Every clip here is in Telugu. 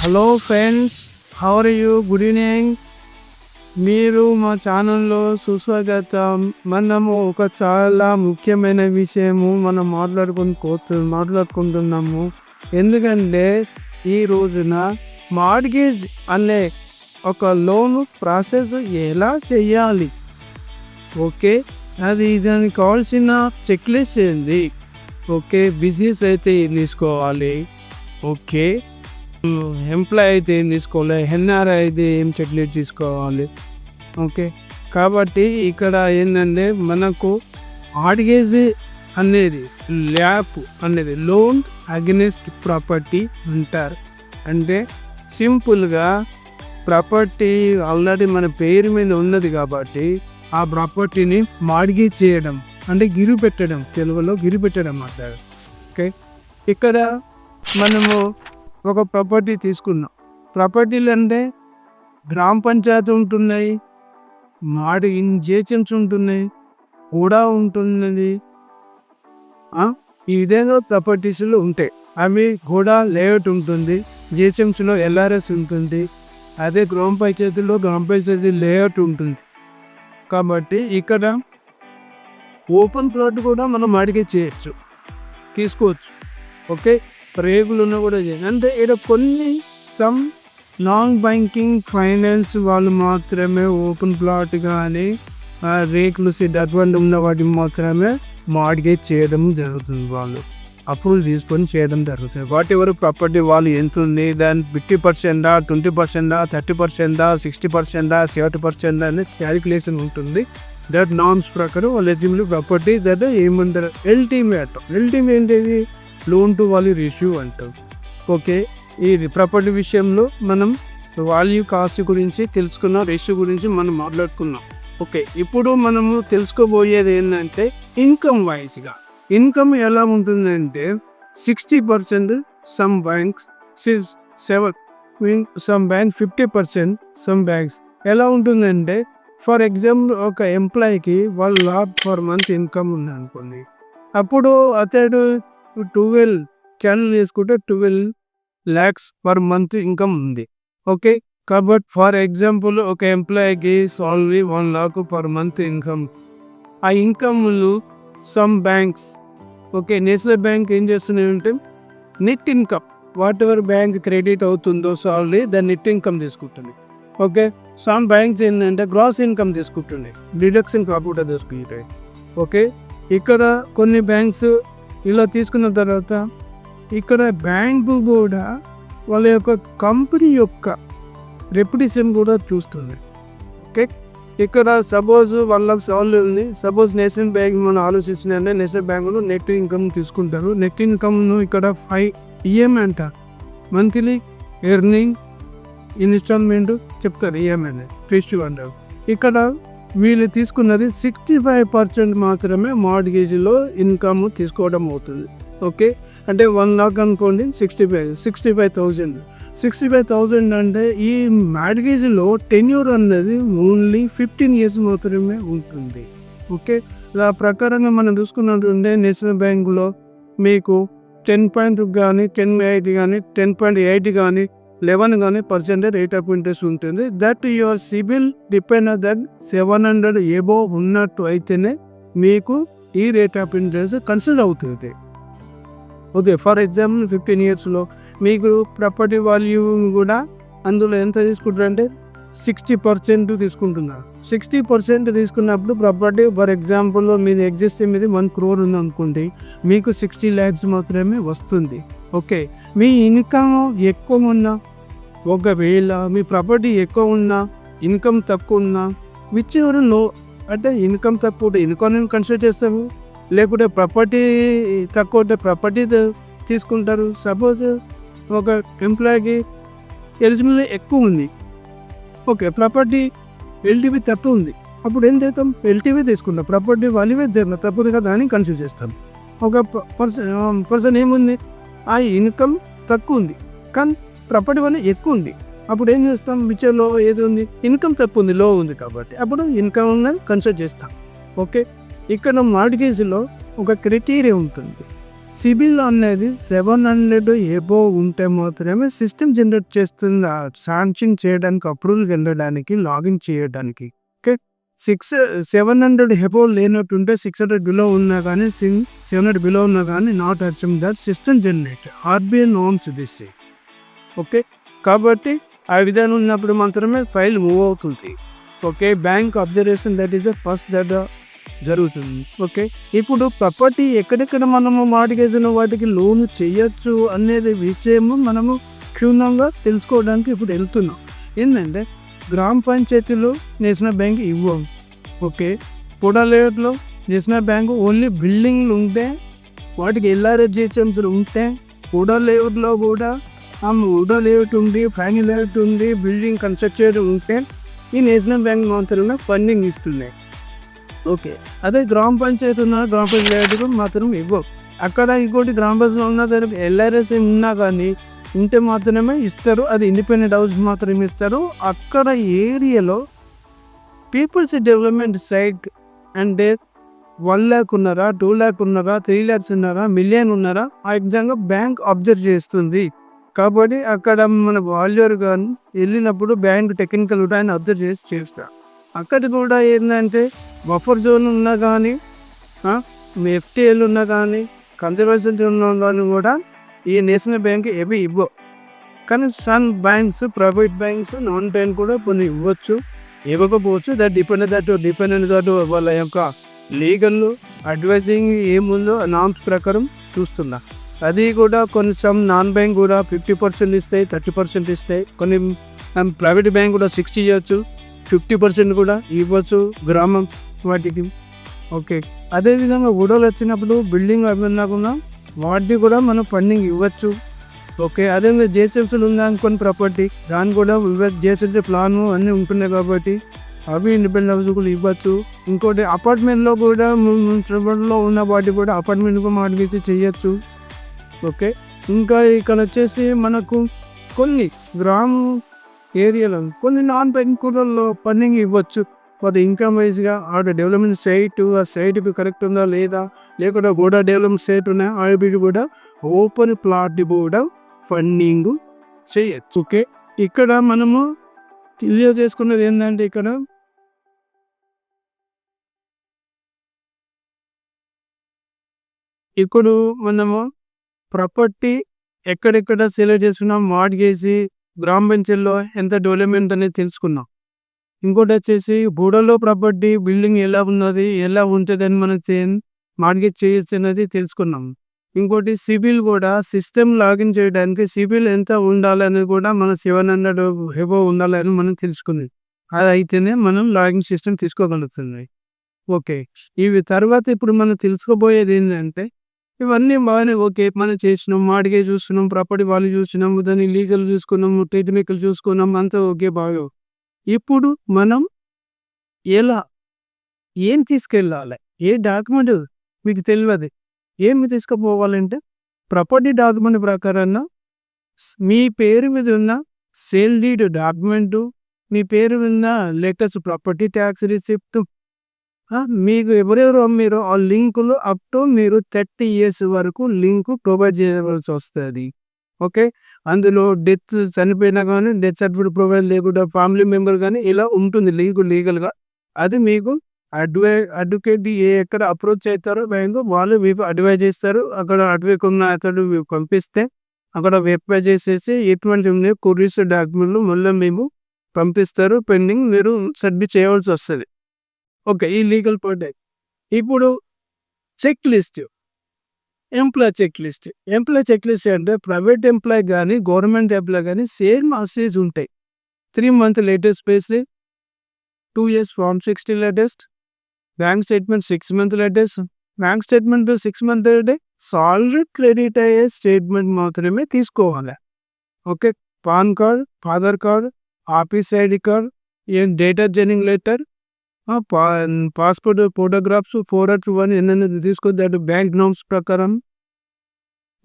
Hello friends, how are you? Good evening. మీరు మా ఛానల్లో సుస్వాగతం. మనము ఒక చాలా ముఖ్యమైన విషయము మనం మాట్లాడుకుంటున్నాము. ఎందుకంటే ఈ రోజున మార్గేజ్ అనే ఒక లోన్ ప్రాసెస్ ఎలా చేయాలి, ఓకే, అది దానికి కావాల్సిన చెక్ లిస్ట్ ఏంది, ఓకే, బిజినెస్ అయితే ఏం తీసుకోవాలి, ఓకే, ఎంప్లాయ్ అయితే ఏం తీసుకోవాలి, ఎన్ఆర్ఐ అయితే ఏం చెక్లిస్ట్ తీసుకోవాలి, ఓకే. కాబట్టి ఇక్కడ ఏంటంటే మనకు మార్గేజ్ అనేది ల్యాప్ అనేది లోన్ అగెనిస్ట్ ప్రాపర్టీ అంటారు. అంటే సింపుల్గా ప్రాపర్టీ ఆల్రెడీ మన పేరు మీద ఉన్నది కాబట్టి ఆ ప్రాపర్టీని మార్గేజ్ చేయడం అంటే గిరి పెట్టడం, తెలుగులో గిరి పెట్టడం అంటారు. ఓకే, ఇక్కడ మనము ఒక ప్రాపర్టీ తీసుకున్నాం. ప్రాపర్టీలు అంటే గ్రామ పంచాయతీ ఉంటున్నాయి, జేచెన్స్ ఉంటున్నాయి, కూడా ఉంటున్నది. ఈ విధంగా ప్రాపర్టీస్లో ఉంటాయి. అవి కూడా లేఅవుట్ ఉంటుంది, జేచెన్స్లో ఎల్ఆర్ఎస్ ఉంటుంది, అదే గ్రామ పంచాయతీ లేఅవుట్ ఉంటుంది. కాబట్టి ఇక్కడ ఓపెన్ ప్లాట్ కూడా మనం మార్గేజ్ చేయొచ్చు, తీసుకోవచ్చు. ఓకే, రేగులు ఉన్న కూడా చేయాలి. అంటే ఇక్కడ కొన్ని నాన్ బ్యాంకింగ్ ఫైనాన్స్ వాళ్ళు మాత్రమే ఓపెన్ ప్లాట్ కానీ రేకులు అటువంటి ఉన్న వాటిని మాత్రమే మార్గేజ్ చేయడం జరుగుతుంది. వాళ్ళు అప్రూవల్ తీసుకొని చేయడం జరుగుతుంది. వాట్ ఎవరు ప్రాపర్టీ వాళ్ళు ఎంత ఉంది, దాని 50%, 20%, 30%, 60%, 70% అనేది క్యాలిక్యులేషన్ ఉంటుంది. దట్ నార్మ్స్ ప్రకారం వాళ్ళు ఎలిజిబుల్ ప్రాపర్టీ దట్ ఏమంటారు ఎల్టీమేట్ ఏంటిది లోన్ టు వాల్యూ రేషియో అంటాం. ఓకే, ఈ ప్రాపర్టీ విషయంలో మనం వాల్యూ కాస్ట్ గురించి తెలుసుకున్నాం, రేషియో గురించి మనం మాట్లాడుకున్నాం. ఓకే, ఇప్పుడు మనము తెలుసుకోబోయేది ఏంటంటే ఇన్కమ్ వైజ్గా ఇన్కమ్ ఎలా ఉంటుందంటే 60% సమ్ బ్యాంక్స్, 50% సమ్ బ్యాంక్స్. ఎలా ఉంటుందంటే ఫర్ ఎగ్జాంపుల్ ఒక ఎంప్లాయీకి 1 lakh per month ఇన్కమ్ ఉంది అనుకోండి, అప్పుడు అతడు 12 క్యాన్సిల్ చేసుకుంటే 12 lakhs per month ఇన్కమ్ ఉంది. ఓకే, కాబట్టి ఫర్ ఎగ్జాంపుల్ ఒక ఎంప్లాయీకి salary 1 lakh per month income. ఆ ఇన్కమ్లు some banks, okay, national bank ఏం చేస్తున్నాయంటే net income whatever bank credit అవుతుందో సాలరీ దాని నెట్ ఇన్కమ్ తీసుకుంటుంది. ఓకే, సమ్ బ్యాంక్స్ ఏంటంటే గ్రాస్ ఇన్కమ్ తీసుకుంటుంది, డిడక్షన్ కాకుండా తీసుకుంటాయి. ఓకే, ఇక్కడ కొన్ని బ్యాంక్స్ ఇలా తీసుకున్న తర్వాత ఇక్కడ బ్యాంకు కూడా వాళ్ళ యొక్క కంపెనీ యొక్క రెప్యుటేషన్ కూడా చూస్తుంది. ఓకే, ఇక్కడ సపోజ్ 1 lakh సాలరీ ఉంది, సపోజ్ నేషనల్ బ్యాంక్ మనం ఆలోచించినంటే నేషనల్ బ్యాంకులో నెట్ ఇన్కమ్ తీసుకుంటారు. నెట్ ఇన్కమ్ను ఇక్కడ 5 ఈఎంఐ అంట, మంత్లీ ఎర్నింగ్ ఇన్స్టాల్మెంట్ చెప్తారు, ఈఎంఐ ఫెస్టివ్ అంటారు. ఇక్కడ వీళ్ళు తీసుకున్నది 65% మాత్రమే మార్గేజ్లో ఇన్కమ్ తీసుకోవడం అవుతుంది. ఓకే, అంటే 1 lakh అనుకోండి, 65,000 అంటే ఈ మార్గేజ్లో టెన్యూర్ అన్నది ఓన్లీ 15 years మాత్రమే ఉంటుంది. ఓకే, ఆ ప్రకారంగా మనం చూసుకున్నట్టుంటే నేషనల్ బ్యాంకులో మీకు 10.2 కానీ 10.8 కానీ 10.8 కానీ 11 కానీ % రేట్ ఆఫ్ ఇంట్రెస్ట్ ఉంటుంది. That your CIBIL depend that 700 above ఉన్నట్టు అయితేనే మీకు ఈ రేట్ ఆఫ్ ఇంట్రెస్ట్ కన్సిడర్ అవుతుంది. ఓకే, ఫర్ ఎగ్జాంపుల్ 15 yearsలో మీకు ప్రాపర్టీ వాల్యూ కూడా అందులో ఎంత తీసుకుంటారంటే 60% తీసుకుంటున్నారు. 60% తీసుకున్నప్పుడు ప్రాపర్టీ ఫర్ ఎగ్జాంపుల్ మీది ఎగ్జిస్టింగ్ మీద 1 crore ఉంది అనుకోండి, మీకు 60 lakhs మాత్రమే వస్తుంది. ఓకే, మీ ఇన్కమ్ ఎక్కువ ఉన్నా, ఒకవేళ మీ ప్రాపర్టీ ఎక్కువ ఉన్నా, ఇన్కమ్ తక్కువ ఉన్నా, విచ్ ఎవరు లో అంటే ఇన్కమ్ తక్కువ ఉంటే ఇన్కమ్ కన్సిడర్ చేస్తాము, లేకుంటే ప్రాపర్టీ తక్కువ ఉంటే ప్రాపర్టీ తీసుకుంటారు. సపోజ్ ఒక ఎంప్లాయీకి ఎలిజిబుల్ ఎక్కువ ఉంది, ఓకే, ప్రాపర్టీ ఎల్టీవీ తక్కువ ఉంది, అప్పుడు ఏం చేస్తాం, ఎల్టీవీ తీసుకుంటాం, ప్రాపర్టీ వాల్యూవే తక్కువ కదా అని కన్సిడర్ చేస్తాం. ఒక పర్సన్ ఏముంది, ఆ ఇన్కమ్ తక్కువ ఉంది కానీ ప్రాపర్టీ వాల్యూ ఎక్కువ ఉంది, అప్పుడు ఏం చేస్తాం, విచర్లో ఏది ఉంది, ఇన్కమ్ తక్కువ ఉంది, లో ఉంది, కాబట్టి అప్పుడు ఇన్కమ్ కన్సిడర్ చేస్తాం. ఓకే, ఇక్కడ మార్గేజ్లో ఒక క్రైటీరియా ఉంటుంది. సిబిల్ అనేది 700 ఎబోవ్ ఉంటే మాత్రమే సిస్టమ్ జనరేట్ చేస్తుంది శాంక్షన్ చేయడానికి, అప్రూవల్ వెళ్ళడానికి, లాగిన్ చేయడానికి. ఓకే, 700 ఎబోవ్ లేనట్టుంటే 600 బిలో ఉన్నా కానీ 700 బిలో ఉన్నా కానీ not achieve that system generate. RBI norms this. Okay, కాబట్టి ఆ విధానం ఉన్నప్పుడు మాత్రమే ఫైల్ మూవ్ అవుతుంది. Okay, bank observation that is first that జరుగుతుంది. ఓకే, ఇప్పుడు ప్రాపర్టీ ఎక్కడెక్కడ మనము మార్టిగేజ్ను వాటికి లోన్ చేయొచ్చు అనేది విషయము మనము క్షుణ్ణంగా తెలుసుకోవడానికి ఇప్పుడు వెళ్తున్నాం. ఏంటంటే గ్రామ పంచాయతీలో నేషనల్ బ్యాంక్ ఇవ్వవు. ఓకే, కూడా లేఅవుట్లో నేషనల్ బ్యాంక్ ఓన్లీ బిల్డింగ్లు ఉంటే వాటికి ఎల్ఆర్ఎస్జిహెచ్ఎంసీలు ఉంటే కూడా లేఅవుట్లో కూడా కూడా లేఅవుట్ ఉంది, ఫైనల్ లేఅవుట్ ఉంది, బిల్డింగ్ కన్స్ట్రక్ట్ చేయడం ఉంటే ఈ నేషనల్ బ్యాంక్ మాత్రమే ఫండింగ్ ఇస్తున్నాయి. ఓకే, అదే గ్రామ పంచాయతీ ఉన్న గ్రామ పంచాయతీకు మాత్రం ఇవ్వవు. అక్కడ ఇంకోటి గ్రామ పంచాయతీలో ఉన్న దానికి ఎల్ఆర్ఎస్ ఉన్నా కానీ ఉంటే మాత్రమే ఇస్తారు. అది ఇండిపెండెంట్ హౌస్ మాత్రమే ఇస్తారు. అక్కడ ఏరియాలో పీపుల్స్ డెవలప్మెంట్ సైట్ అంటే 1 lakh ఉన్నారా, 2 lakh ఉన్నారా, 3 lakhs ఉన్నారా, మిలియన్ ఉన్నారా, ఆ విధంగా బ్యాంక్ అబ్జర్వ్ చేస్తుంది. కాబట్టి అక్కడ మన వాల్యూర్ కానీ వెళ్ళినప్పుడు బ్యాంక్ టెక్నికల్ ఆయన అబ్జర్వ్ చేసి చేస్తారు. అక్కడ కూడా ఏంటంటే బఫర్ జోన్ ఉన్నా కానీ, ఎఫ్టీఎల్ ఉన్నా కానీ, కన్జర్వేషన్ జోన్ ఉన్నా కానీ కూడా ఈ నేషనల్ బ్యాంక్ ఏవి ఇవ్వవు. కానీ some banks, private banks, non bank కూడా కొన్ని ఇవ్వచ్చు, ఇవ్వకపోవచ్చు. డిపెండెంట్ వాళ్ళ యొక్క లీగల్ అడ్వైజింగ్ ఏముందో నామ్స్ ప్రకారం చూస్తున్నా. అది కూడా కొన్ని సమ్ నాన్ బ్యాంక్ కూడా 50% ఇస్తాయి, 30% ఇస్తాయి. కొన్ని ప్రైవేట్ బ్యాంక్ కూడా 60 ఇవ్వచ్చు, 50% కూడా ఇవ్వచ్చు గ్రామం వాటికి. ఓకే, అదేవిధంగా గొడవలు వచ్చినప్పుడు బిల్డింగ్ అవి ఉన్నా కూడా వాటికి కూడా మనం ఫండింగ్ ఇవ్వచ్చు. ఓకే, అదేవిధంగా జిహెచ్ఎంసీలు ఉందనుకోని ప్రాపర్టీ దాన్ని కూడా జిహెచ్ఎంసీ ప్లాన్ అన్నీ ఉంటున్నాయి కాబట్టి అవి ఇండిపెండెంట్ హౌస్ కూడా ఇవ్వచ్చు. ఇంకోటి అపార్ట్మెంట్లో కూడా మున్సిపల్లో ఉన్న వాటి కూడా అపార్ట్మెంట్ కూడా మార్గేసి చేయొచ్చు. ఓకే, ఇంకా ఇక్కడ వచ్చేసి మనకు కొన్ని గ్రామ ఏరియాలో కొన్ని నాన్ బ్యాంక్ కూడా ఫండింగ్ ఇవ్వచ్చు. అది ఇన్కమ్ వైజ్గా ఆడ డెవలప్మెంట్ సైట్, ఆ సైట్కి కరెక్ట్ ఉందా లేదా, లేకుండా కూడా డెవలప్మెంట్ సైట్ ఉన్నాయి అవి కూడా ఓపెన్ ప్లాట్ కూడా ఫండింగ్ చేయొచ్చు. ఓకే, ఇక్కడ మనము తెలియజేసుకున్నది ఏంటంటే ఇప్పుడు మనము ప్రాపర్టీ ఎక్కడెక్కడ సెలెక్ట్ చేసుకున్నాం, మార్గేజ్ గ్రామ పంచాయతీలో ఎంత డెవలప్మెంట్ అనేది తెలుసుకున్నాం. ఇంకోటి వచ్చేసి బూడలో ప్రాపర్టీ బిల్డింగ్ ఎలా ఉన్నది, ఎలా ఉంటుంది అని మనం మార్గేజ్ చేయొచ్చు అనేది తెలుసుకున్నాం. ఇంకోటి సిబిల్ కూడా సిస్టమ్ లాగిన్ చేయడానికి సిబిల్ ఎంత ఉండాలనేది కూడా మన 700 ఎబోవ్ ఉండాలని మనం తెలుసుకుంది. అది అయితేనే మనం లాగిన్ సిస్టమ్ తీసుకోగలుగుతుంది. ఓకే, ఇవి తర్వాత ఇప్పుడు మనం తెలుసుకోబోయేది ఏంటంటే ఇవన్నీ బాగానే ఓకే, మనం చేసినాం, మార్గేజ్ చూస్తున్నాం, ప్రాపర్టీ వాళ్ళు చూసినాం, దాన్ని లీగల్ చూసుకున్నాము, టెక్నికల్ చూసుకున్నాం, అంతా ఓకే బాగా. ఇప్పుడు మనం ఎలా ఏం తీసుకెళ్ళాలి, ఏ డాక్యుమెంట్ మీకు తెలియదు, ఏమి తీసుకుపోవాలంటే ప్రాపర్టీ డాక్యుమెంట్ ప్రకారంగా మీ పేరు మీద ఉన్న సేల్ డీడ్ డాక్యుమెంటు, మీ పేరు మీద లేటెస్ట్ ప్రాపర్టీ ట్యాక్స్ రిసిప్ట్, మీకు ఎవరెవరు అమ్మారో ఆ లింకులు అప్ టు మీరు 30 years వరకు లింకు ప్రొవైడ్ చేయవలసి వస్తుంది. ఓకే, అందులో డెత్ చనిపోయినా కానీ డెత్ సర్టిఫికేట్ ప్రొవైడ్ లేకుండా ఫ్యామిలీ మెంబర్ కానీ ఇలా ఉంటుంది లీగల్గా. అది మీకు అడ్వకేట్ ఎక్కడ అప్రోచ్ అవుతారో బ్యాంకు వాళ్ళు మీకు అడ్వైజ్ చేస్తారు. అక్కడ అడ్వకేట్ ఉన్న అతడు పంపిస్తే అక్కడ వెరిఫై చేసేసి ఎటువంటి కొరీస్ డాక్యుమెంట్లు మళ్ళీ మేము పంపిస్తారు, పెండింగ్ మీరు సబ్మిట్ చేయవలసి వస్తుంది. ఓకే, ఈ లీగల్ పార్ట్. ఇప్పుడు check list, employ check list. Employ check list అంటే ప్రైవేట్ ఎంప్లాయ్ కానీ గవర్నమెంట్ ఎంప్లాయ్ కానీ సేమ్ అసెస్ ఉంటాయి. 3 month latest payslip, 2 years Form 60 latest, bank statement 6 month latest. Bank statement 6 month అంటే సాలరీ క్రెడిట్ అయ్యే స్టేట్మెంట్ మాత్రమే తీసుకోవాలి. Okay, PAN card, Aadhaar card, office ID card, data joining letter, passport photographs 401 ఎన్నెన్న తీసుకోవద్దు బ్యాంక్ నామ్స్ ప్రకారం.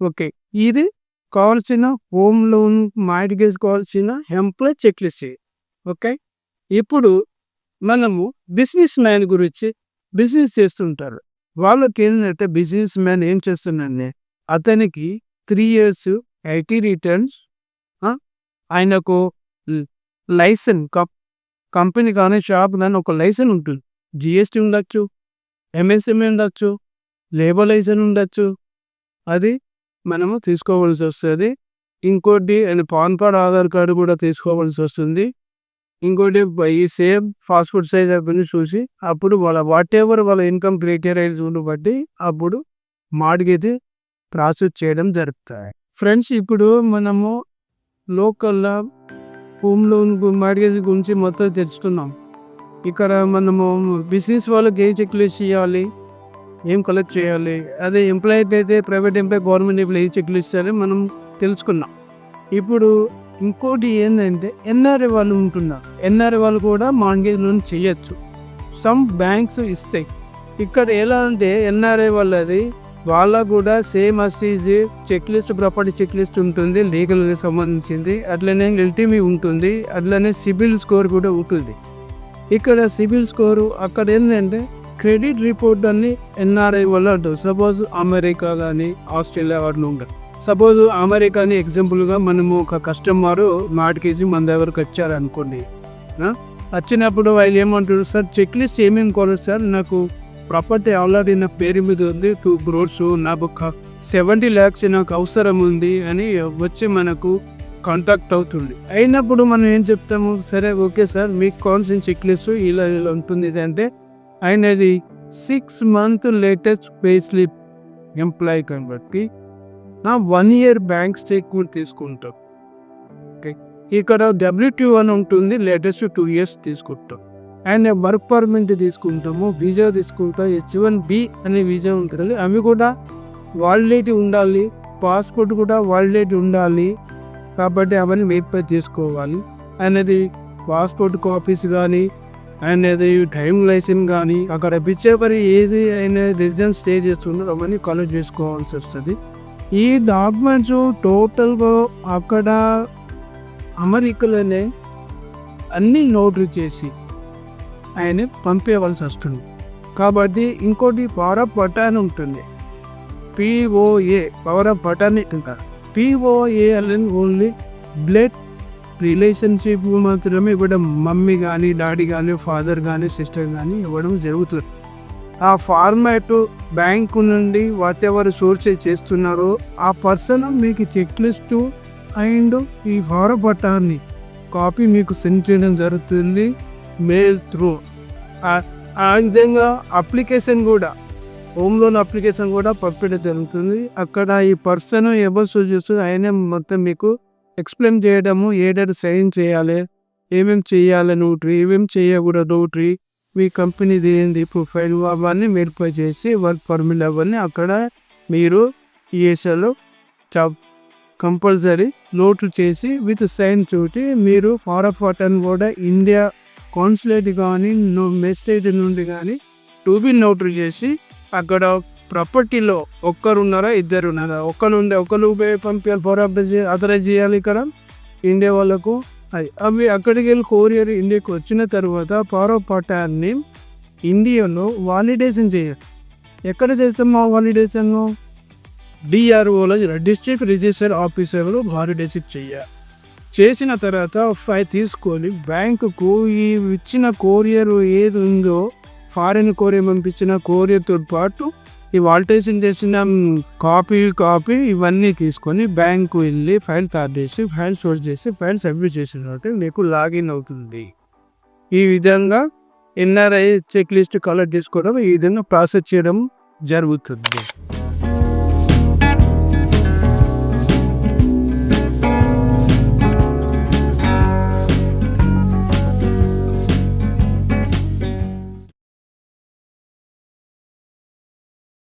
ఓకే, ఇది కావాల్సిన హోమ్ లోన్ మార్గేజ్ కావాల్సిన ఎంప్లాయ్ చెక్ లిస్ట్. ఓకే, ఇప్పుడు మనము బిజినెస్ మ్యాన్ గురించి, బిజినెస్ చేస్తుంటారు వాళ్ళకి ఏంటంటే బిజినెస్ మ్యాన్ ఏం చేస్తున్నాను అతనికి 3 years ఐటీ రిటర్న్స్, ఆయనకు లైసెన్స్ కంపెనీ కానీ షాప్ కానీ ఒక లైసెన్స్ ఉంటుంది. జిఎస్టీ ఉండొచ్చు, ఎంఎస్ఎంఈ ఉండొచ్చు, లేబర్ లైసెన్స్ ఉండొచ్చు. అది మనము తీసుకోవాల్సి వస్తుంది. ఇంకోటి పాన్ కార్డ్, ఆధార్ కార్డు కూడా తీసుకోవాల్సి వస్తుంది. ఇంకోటి ఈ సేమ్ పాస్పోర్ట్ సైజ్ అవన్నీ చూసి అప్పుడు వాట్ ఎవర్ వాళ్ళ ఇన్కమ్ క్రైటీరియా బట్టి అప్పుడు మార్గేజ్ ప్రాసెస్ చేయడం జరుగుతాయి. ఫ్రెండ్స్, ఇప్పుడు మనము లోకల్లో హోమ్ లోన్ మార్గేజ్ గురించి మొత్తం తెలుసుకున్నాం. ఇక్కడ మనము బిజినెస్ వాళ్ళకి ఏ చెక్ లిస్ట్ చేయాలి, ఏం కలెక్ట్ చేయాలి, అదే ఎంప్లాయీ అయితే ప్రైవేట్ ఎంప్లాయీ, గవర్నమెంట్ ఎంప్లాయీ ఏ చెక్ లిస్ట్ చేయాలి మనం తెలుసుకున్నాం. ఇప్పుడు ఇంకోటి ఏంటంటే ఎన్ఆర్ఐ వాళ్ళు ఉంటున్నారు. ఎన్ఆర్ఐ వాళ్ళు కూడా మార్గేజ్ లోన్ చేయొచ్చు. సమ్ బ్యాంక్స్ ఇస్తాయి. ఇక్కడ ఎలా అంటే ఎన్ఆర్ఐ వాళ్ళది వాళ్ళకు కూడా సేమ్ అస్టీజ్ check list, property check list ఉంటుంది, లీగల్గా సంబంధించింది. అట్లనే ఎల్టీమీ ఉంటుంది, అట్లనే సిబిల్ స్కోర్ కూడా ఉంటుంది. ఇక్కడ సిబిల్ స్కోరు అక్కడ ఏంటంటే క్రెడిట్ రిపోర్ట్ అని ఎన్ఆర్ఐ వల్ల ఉంటుంది. సపోజ్ అమెరికా కానీ ఆస్ట్రేలియా వాళ్ళు ఉంటారు. సపోజ్ అమెరికాని ఎగ్జాంపుల్గా మనము ఒక కస్టమరు మార్గేజ్ మన దగ్గరకు వచ్చారనుకోండి. వచ్చినప్పుడు వాళ్ళు ఏమంటారు, సార్ చెక్ లిస్ట్ ఏమేమి కొనరు సార్, నాకు ప్రాపర్టీ ఆల్రెడీ నా పేరు మీద ఉంది, 2 crores, నాకు 70 lakhs నాకు అవసరం ఉంది అని వచ్చి మనకు కాంటాక్ట్ అవుతుంది. అయినప్పుడు మనం ఏం చెప్తాము, సరే ఓకే సార్ మీకు కావాల్సిన చెక్ లిస్ట్ ఇలా ఇలా ఉంటుంది. ఇదంటే ఆయనది 6 month latest pay slip employee కాబట్టి 1 year బ్యాంక్ స్టేట్మెంట్ తీసుకుంటాం. ఓకే, ఇక్కడ W2 అని ఉంటుంది, లేటెస్ట్ 2 years తీసుకుంటాం. అండ్ వర్క్ పర్మిట్ తీసుకుంటాము, వీజా తీసుకుంటాం, H1B అనే వీజా ఉంటుంది, అవి కూడా వాలిడిటీ ఉండాలి. పాస్పోర్ట్ కూడా వాలిడిటీ ఉండాలి. కాబట్టి అవన్నీ వెరిఫై చేసుకోవాలి. అనేది పాస్పోర్ట్ కాపీస్ కానీ, అనేది టైం లైసెన్స్ కానీ, అక్కడ పిచ్చేపరి ఏది అయినా రెసిడెన్స్ స్టే చేస్తుందో అవన్నీ కలెక్ట్ చేసుకోవాల్సి వస్తుంది. ఈ డాక్యుమెంట్స్ టోటల్గా అక్కడ అమెరికాలోనే అన్నీ నోటరీ చేసి ఆయన పంపేయవలసి వస్తుంది. కాబట్టి ఇంకోటి పవర్ ఆఫ్ అటార్నీ ఉంటుంది, POA, పవర్ ఆఫ్ అటార్నీ అంటారు. POA అనేది ఓన్లీ బ్లడ్ రిలేషన్షిప్ మాత్రమే ఇవ్వడం, మమ్మీ కానీ, డాడీ కానీ, ఫాదర్ కానీ, సిస్టర్ కానీ ఇవ్వడం జరుగుతుంది. ఆ ఫార్మాట్ బ్యాంకు నుండి వాట్ ఎవర్ సోర్సెస్ చేస్తున్నారో ఆ పర్సన్ మీకు చెక్ లిస్టు అండ్ ఈ పవర్ ఆఫ్ అటార్నీ కాపీ మీకు సెండ్ చేయడం జరుగుతుంది మెయిల్ త్రూ. ఆ విధంగా అప్లికేషన్ కూడా, హోమ్ లోన్ అప్లికేషన్ కూడా పంపించడం జరుగుతుంది. అక్కడ ఈ పర్సన్ ఎవరు చేస్తుంది ఆయన మొత్తం మీకు ఎక్స్ప్లెయిన్ చేయడము, ఏడాది సైన్ చేయాలి, ఏమేమి చేయాలి నోటరీ, ఏమేమి చేయకూడదు నోటరీ, మీ కంపెనీది ఏంది ప్రొఫైల్, అవన్నీ వెరిఫై చేసి వర్క్ పర్మిట్ అవన్నీ అక్కడ మీరు ESL కంపల్సరీ నోట్ చేసి విత్ సైన్ తోటి మీరు పవర్ ఆఫ్ అటార్నీ కూడా ఇండియా కాన్సులేట్ కానీ మెజిస్ట్రేట్ నుండి కానీ టూబీ నోటరీ చేసి అక్కడ ప్రాపర్టీలో ఒక్కరున్నారా, ఇద్దరున్నారా, ఒకరు పంపించాలి, పవర్ ఆఫ్ అథరైజ్ చేయాలి ఇక్కడ ఇండియా వాళ్ళకు. అవి అక్కడికి వెళ్ళి కొరియర్ ఇండియాకి వచ్చిన తర్వాత పవర్ ఆఫ్ అటార్నీ ఇండియాలో వాలిడేషన్ చేయాలి. ఎక్కడ చేస్తామో వాలిడేషన్, DROలో డిస్ట్రిక్ట్ రిజిస్టర్ ఆఫీసర్లో వాలిడేషన్ చేయాలి. చేసిన తర్వాత ఫైల్ తీసుకొని బ్యాంకుకు ఈ ఇచ్చిన కొరియర్ ఏది ఉందో, ఫారిన్ కొరియర్ పంపించిన కొరియర్తో పాటు ఈ వాలిడేషన్ చేసిన కాపీ ఇవన్నీ తీసుకొని బ్యాంకు వెళ్ళి ఫైల్ తయారు చేసి ఫైల్ సోర్స్ చేసి ఫైల్ సబ్మిట్ చేసినట్టు మీకు లాగిన్ అవుతుంది. ఈ విధంగా NRI చెక్ లిస్ట్ కలెక్ట్ చేసుకోవడం, ఈ విధంగా ప్రాసెస్ చేయడం జరుగుతుంది.